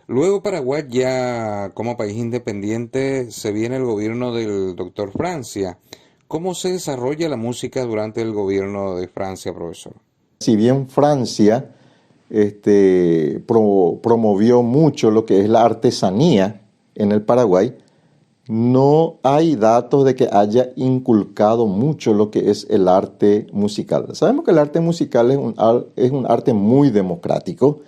Luego Paraguay ya como país independiente se viene el gobierno del doctor Francia. ¿Cómo se desarrolla la música durante el gobierno de Francia, profesor? Si bien Francia promovió mucho lo que es la artesanía en el Paraguay, no hay datos de que haya inculcado mucho lo que es el arte musical. Sabemos que el arte musical es un arte muy democrático,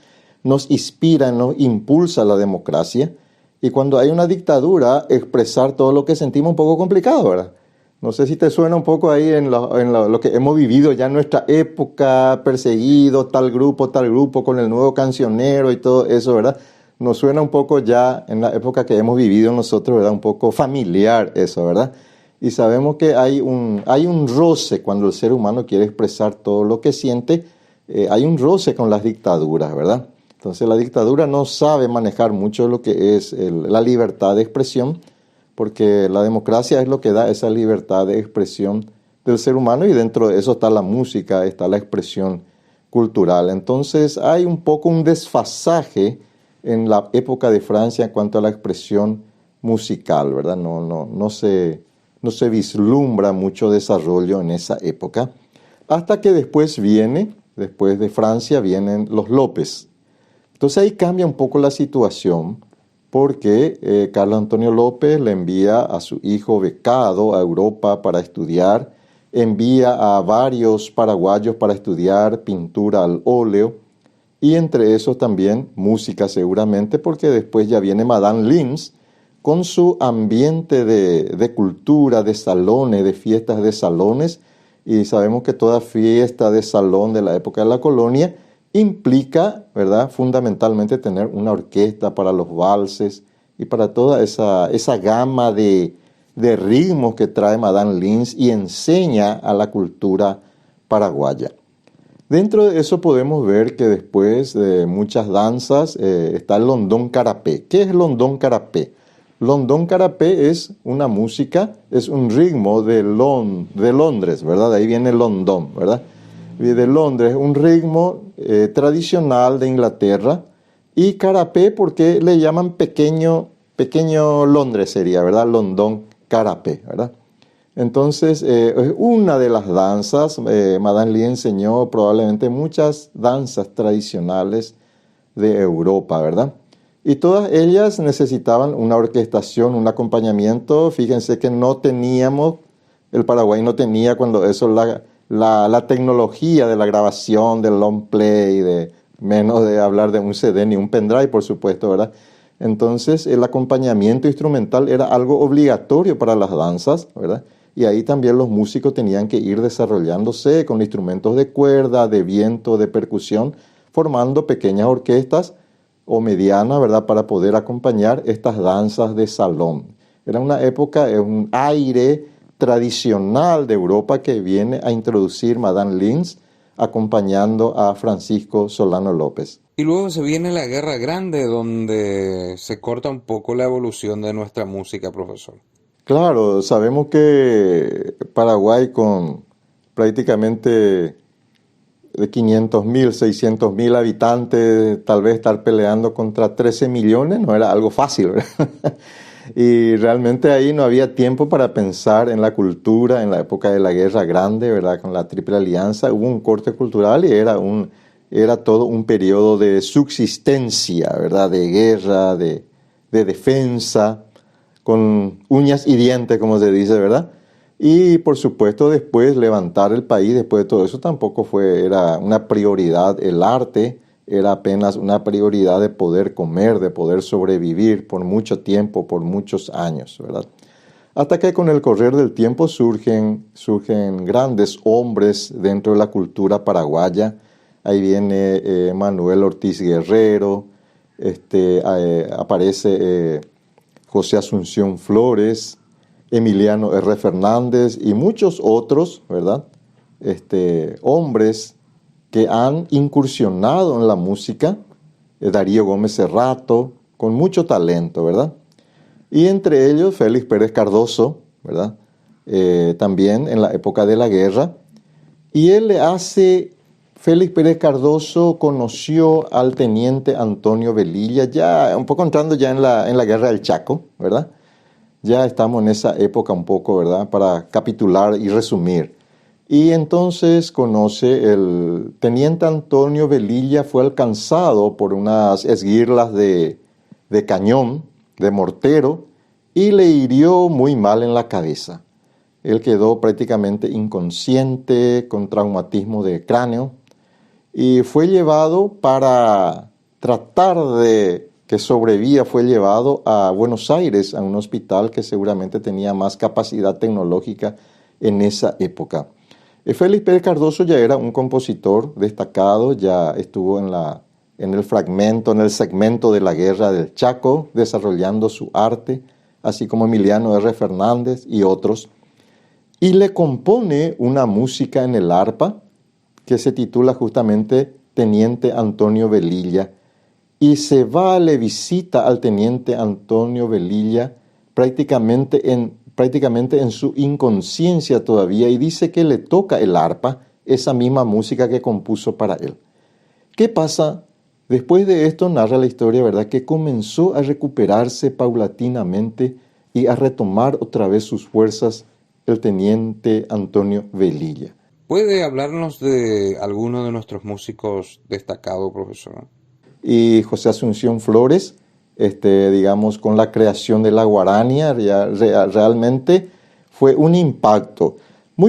nos inspira, nos impulsa la democracia, y cuando hay una dictadura, expresar todo lo que sentimos es un poco complicado, ¿verdad? No sé si te suena un poco ahí lo que hemos vivido ya en nuestra época, perseguido tal grupo, con el nuevo cancionero y todo eso, ¿verdad? Nos suena un poco ya en la época que hemos vivido nosotros, ¿verdad? Un poco familiar eso, ¿verdad? Y sabemos que hay un roce cuando el ser humano quiere expresar todo lo que siente, hay un roce con las dictaduras, ¿verdad? Entonces la dictadura no sabe manejar mucho lo que es la libertad de expresión, porque la democracia es lo que da esa libertad de expresión del ser humano, y dentro de eso está la música, está la expresión cultural. Entonces hay un poco un desfasaje en la época de Francia en cuanto a la expresión musical, ¿verdad? No se vislumbra mucho desarrollo en esa época, hasta que después de Francia, vienen los López. Entonces ahí cambia un poco la situación, porque Carlos Antonio López le envía a su hijo becado a Europa para estudiar, envía a varios paraguayos para estudiar pintura al óleo, y entre esos también música seguramente, porque después ya viene Madame Lins con su ambiente de cultura, de salones, de fiestas de salones, y sabemos que toda fiesta de salón de la época de la colonia implica, ¿verdad?, fundamentalmente tener una orquesta para los valses y para toda esa gama de ritmos que trae Madame Lins y enseña a la cultura paraguaya. Dentro de eso podemos ver que después de muchas danzas está el londón carapé. ¿Qué es londón carapé? Londón carapé es una música, es un ritmo de Londres, ¿verdad? De ahí viene Londón, ¿verdad? Y de Londres, un ritmo tradicional de Inglaterra. Y carapé porque le llaman pequeño Londres sería, ¿verdad? Londón carapé, ¿verdad? Entonces, es una de las danzas. Madame Lee enseñó probablemente muchas danzas tradicionales de Europa, ¿verdad? Y todas ellas necesitaban una orquestación, un acompañamiento. Fíjense que el Paraguay no tenía cuando eso la tecnología de la grabación, del long play, menos de hablar de un CD ni un pendrive, por supuesto, ¿verdad? Entonces, el acompañamiento instrumental era algo obligatorio para las danzas, ¿verdad? Y ahí también los músicos tenían que ir desarrollándose con instrumentos de cuerda, de viento, de percusión, formando pequeñas orquestas o medianas, ¿verdad?, para poder acompañar estas danzas de salón. Era una época, un aire tradicional de Europa que viene a introducir Madame Lins, acompañando a Francisco Solano López. Y luego se viene la Guerra Grande, donde se corta un poco la evolución de nuestra música, profesor. Claro, sabemos que Paraguay, con prácticamente de 500.000, 600.000 habitantes, tal vez estar peleando contra 13 millones no era algo fácil, ¿verdad? Y realmente ahí no había tiempo para pensar en la cultura en la época de la Guerra Grande, ¿verdad? Con la Triple Alianza hubo un corte cultural, y era todo un periodo de subsistencia, ¿verdad? De guerra, de defensa, con uñas y dientes, como se dice, ¿verdad? Y por supuesto después levantar el país, después de todo eso tampoco era una prioridad. El arte era apenas una prioridad de poder comer, de poder sobrevivir por mucho tiempo, por muchos años, ¿verdad? Hasta que con el correr del tiempo surgen grandes hombres dentro de la cultura paraguaya. Ahí viene Manuel Ortiz Guerrero, aparece José Asunción Flores, Emiliano R. Fernández y muchos otros, ¿verdad? Hombres que han incursionado en la música, Darío Gómez Cerrato, con mucho talento, ¿verdad? Y entre ellos Félix Pérez Cardoso, ¿verdad? También en la época de la guerra. Y él le hace Félix Pérez Cardoso conoció al teniente Antonio Velilla, ya un poco entrando ya en la guerra del Chaco, ¿verdad? Ya estamos en esa época un poco, ¿verdad? Para capitular y resumir. Y entonces conoce el teniente Antonio Velilla, fue alcanzado por unas esguirlas de cañón, de mortero, y le hirió muy mal en la cabeza. Él quedó prácticamente inconsciente, con traumatismo de cráneo, y fue llevado para tratar de que sobreviva, fue llevado a Buenos Aires, a un hospital que seguramente tenía más capacidad tecnológica en esa época. Félix Pérez Cardoso ya era un compositor destacado, ya estuvo en el segmento de la guerra del Chaco, desarrollando su arte, así como Emiliano R. Fernández y otros, y le compone una música en el arpa que se titula justamente Teniente Antonio Velilla, y le visita al teniente Antonio Velilla prácticamente en su inconsciencia todavía, y dice que le toca el arpa, esa misma música que compuso para él. ¿Qué pasa? Después de esto narra la historia, ¿verdad?, que comenzó a recuperarse paulatinamente y a retomar otra vez sus fuerzas el teniente Antonio Velilla. ¿Puede hablarnos de alguno de nuestros músicos destacados, profesor? Y José Asunción Flores, digamos, con la creación de la guarania, realmente fue un impacto.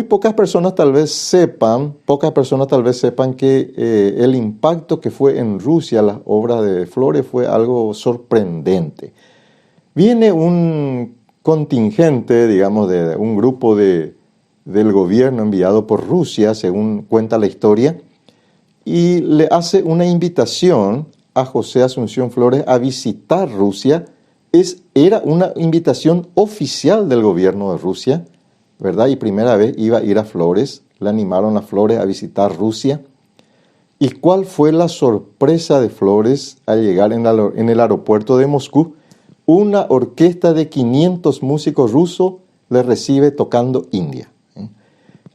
Pocas personas tal vez sepan que el impacto que fue en Rusia las obras de Flores fue algo sorprendente. Viene un contingente, digamos, de un grupo del gobierno enviado por Rusia, según cuenta la historia, y le hace una invitación a José Asunción Flores a visitar Rusia. Era una invitación oficial del gobierno de Rusia, ¿verdad? Y primera vez iba a ir a Flores, le animaron a Flores a visitar Rusia. ¿Y cuál fue la sorpresa de Flores al llegar en el aeropuerto de Moscú? Una orquesta de 500 músicos rusos le recibe tocando India.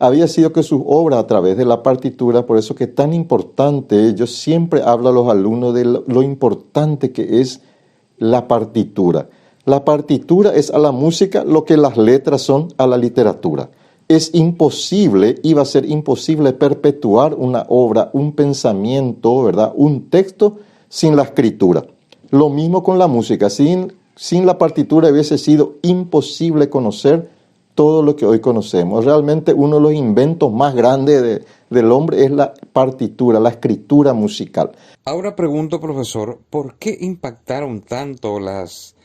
Había sido que sus obras a través de la partitura, por eso que es tan importante, yo siempre hablo a los alumnos de lo importante que es la partitura. La partitura es a la música lo que las letras son a la literatura. Es imposible, iba a ser imposible perpetuar una obra, un pensamiento, ¿verdad?, un texto sin la escritura. Lo mismo con la música, sin la partitura hubiese sido imposible conocer todo lo que hoy conocemos. Realmente uno de los inventos más grandes del hombre es la partitura, la escritura musical. Ahora pregunto, profesor, ¿por qué impactaron tanto las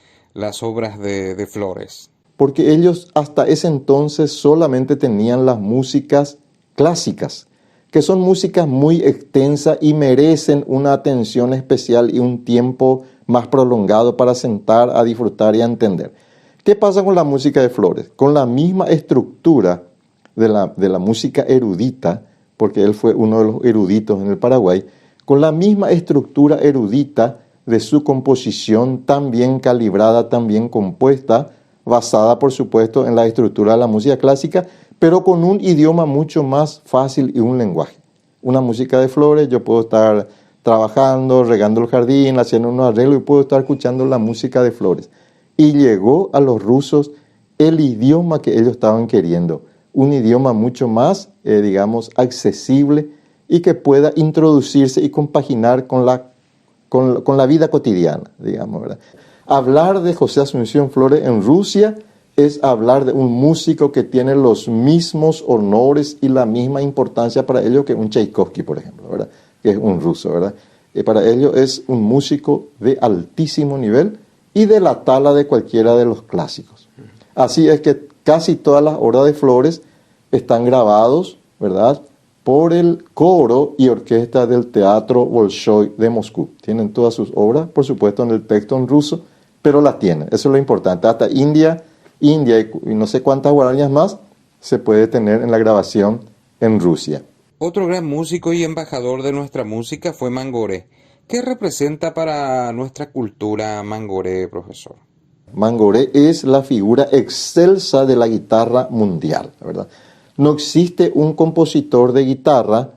obras de Flores? Porque ellos hasta ese entonces solamente tenían las músicas clásicas, que son músicas muy extensas y merecen una atención especial y un tiempo más prolongado para sentar a disfrutar y a entender. ¿Qué pasa con la música de Flores? Con la misma estructura de la música erudita, porque él fue uno de los eruditos en el Paraguay, con la misma estructura erudita de su composición tan bien calibrada, tan bien compuesta, basada por supuesto en la estructura de la música clásica, pero con un idioma mucho más fácil y un lenguaje. Una música de Flores, yo puedo estar trabajando, regando el jardín, haciendo unos arreglos y puedo estar escuchando la música de Flores. Y llegó a los rusos el idioma que ellos estaban queriendo, un idioma mucho más, digamos, accesible y que pueda introducirse y compaginar con la vida cotidiana, digamos, ¿verdad? Hablar de José Asunción Flores en Rusia es hablar de un músico que tiene los mismos honores y la misma importancia para ellos que un Tchaikovsky, por ejemplo, ¿verdad?, que es un ruso, ¿verdad? Para ellos es un músico de altísimo nivel y de la tala de cualquiera de los clásicos. Así es que casi todas las obras de Flores están grabados, ¿verdad?, por el coro y orquesta del Teatro Bolshoi de Moscú. Tienen todas sus obras, por supuesto, en el texto en ruso, pero las tienen. Eso es lo importante. Hasta India y no sé cuántas guaranías más se puede tener en la grabación en Rusia. Otro gran músico y embajador de nuestra música fue Mangoré. ¿Qué representa para nuestra cultura Mangoré, profesor? Mangoré es la figura excelsa de la guitarra mundial, ¿verdad? No existe un compositor de guitarra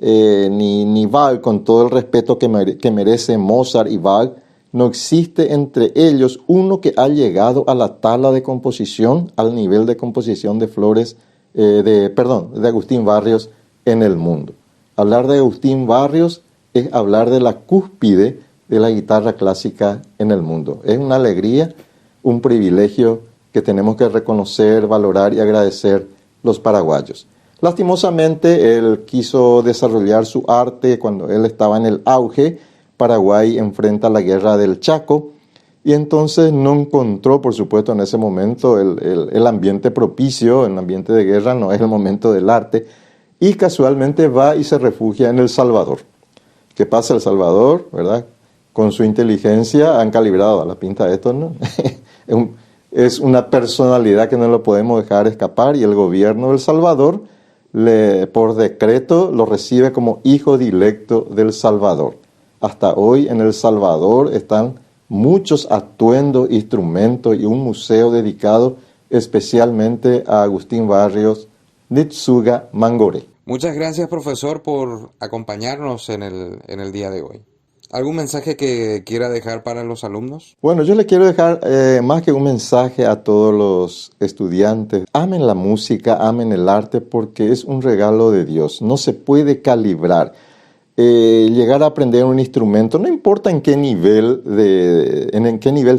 ni Wagner, con todo el respeto que merece Mozart y Wagner, no existe entre ellos uno que ha llegado a la tabla de composición, al nivel de composición de de Agustín Barrios en el mundo. Hablar de Agustín Barrios es hablar de la cúspide de la guitarra clásica en el mundo. Es una alegría, un privilegio que tenemos que reconocer, valorar y agradecer los paraguayos. Lastimosamente, él quiso desarrollar su arte cuando él estaba en el auge. Paraguay enfrenta la guerra del Chaco y entonces no encontró, por supuesto, en ese momento el ambiente propicio, el ambiente de guerra no es el momento del arte, y casualmente va y se refugia en El Salvador. ¿Qué pasa? El Salvador, ¿verdad? Con su inteligencia han calibrado a la pinta de esto, ¿no? Es una personalidad que no lo podemos dejar escapar, y el gobierno de El Salvador, por decreto, lo recibe como hijo directo del Salvador. Hasta hoy en El Salvador están muchos atuendos, instrumentos y un museo dedicado especialmente a Agustín Barrios Nitsuga Mangoré. Muchas gracias, profesor, por acompañarnos en el día de hoy. ¿Algún mensaje que quiera dejar para los alumnos? Bueno, yo le quiero dejar más que un mensaje a todos los estudiantes. Amen la música, amen el arte, porque es un regalo de Dios. No se puede calibrar. Llegar a aprender un instrumento, no importa en qué nivel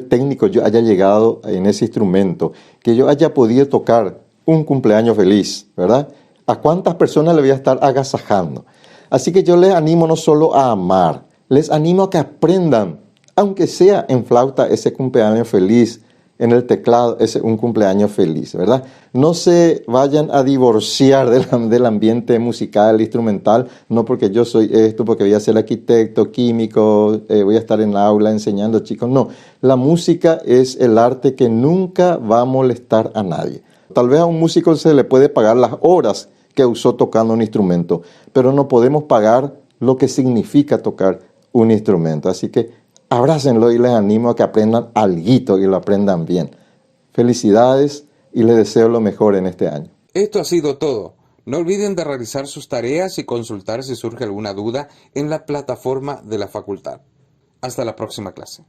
técnico yo haya llegado en ese instrumento, que yo haya podido tocar un cumpleaños feliz, ¿verdad? ¿A cuántas personas le voy a estar agasajando? Así que yo les animo no solo a amar, les animo a que aprendan, aunque sea en flauta, ese cumpleaños feliz, en el teclado, un cumpleaños feliz, ¿verdad? No se vayan a divorciar del ambiente musical, instrumental, no porque yo soy esto, porque voy a ser arquitecto, químico, voy a estar en la aula enseñando chicos. No, la música es el arte que nunca va a molestar a nadie. Tal vez a un músico se le puede pagar las horas que usó tocando un instrumento, pero no podemos pagar lo que significa tocar un instrumento. Así que abrácenlo y les animo a que aprendan alguito y lo aprendan bien. Felicidades y les deseo lo mejor en este año. Esto ha sido todo. No olviden de realizar sus tareas y consultar si surge alguna duda en la plataforma de la facultad. Hasta la próxima clase.